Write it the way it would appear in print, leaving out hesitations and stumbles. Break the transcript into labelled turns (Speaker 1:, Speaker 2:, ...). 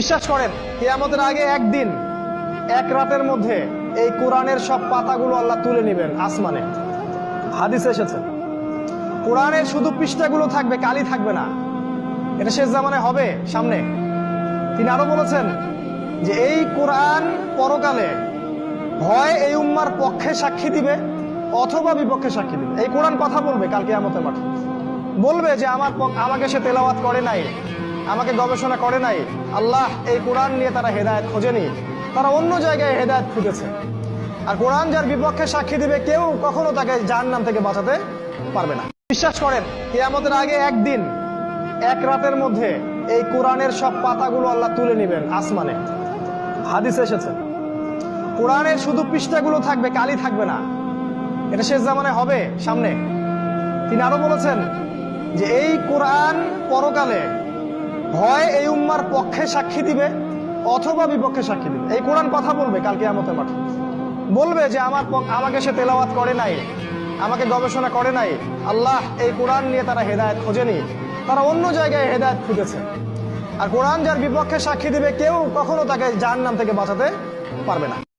Speaker 1: বিশ্বাস করেন কিয়ামতের আগে একদিন এক রাতের মধ্যে এই কোরআনের সব পাতাগুলো আল্লাহ তুলে নেবেন আসমানে। হাদিসে এসেছে কোরআনের শুধু পৃষ্ঠাগুলো থাকবে, কালি থাকবে না। এটা শেষ জামানায় হবে সামনে। তিনি আরো বলেছেন যে এই কোরআন পরকালে হয় এই উম্মার পক্ষে সাক্ষী দিবে অথবা বিপক্ষে সাক্ষী দিবে। এই কোরআন কথা বলবে কাল কিয়ামতের মাঠে, বলবে যে আমাকে সে তেলাওয়াত করে নাই, আমাকে গবেষণা করে নাই। আল্লাহ এই কোরআন নিয়ে তারা হেদায়েত খোঁজেনি, তারা অন্য জায়গায় হেদায়েত খুঁজেছে। আর কোরআন যার বিপক্ষে সাক্ষী দিবে কেউ কখনো তাকে জাহান্নাম থেকে বাঁচাতে পারবে না। বিশ্বাস করেন কিয়ামতের আগে একদিন এক রাতের মধ্যে এই কোরআনের সব পাতাগুলো আল্লাহ তুলে নেবেন আসমানে। হাদিসে এসেছে কোরআনের শুধু পৃষ্ঠাগুলো থাকবে, কালি থাকবে না। এটা শেষ জামানায় হবে সামনে। তিনি আরো বলেছেন যে এই কোরআন পরকালে হয় এই উম্মার পক্ষে সাক্ষী দিবে অথবা বিপক্ষে সাক্ষী দিবে। এই কোরআন কথা বলবে কাল কিয়ামতের মাঠে, বলবে যে আমাকে সে তেলাওয়াত করে নাই, আমাকে গবেষণা করে নাই। আল্লাহ এই কোরআন নিয়ে তারা হেদায়েত খোঁজেনি, তারা অন্য জায়গায় হেদায়েত খুঁজেছে। আর কোরআন যার বিপক্ষে সাক্ষী দিবে কেউ কখনো তাকে জাহান্নাম থেকে বাঁচাতে পারবে না।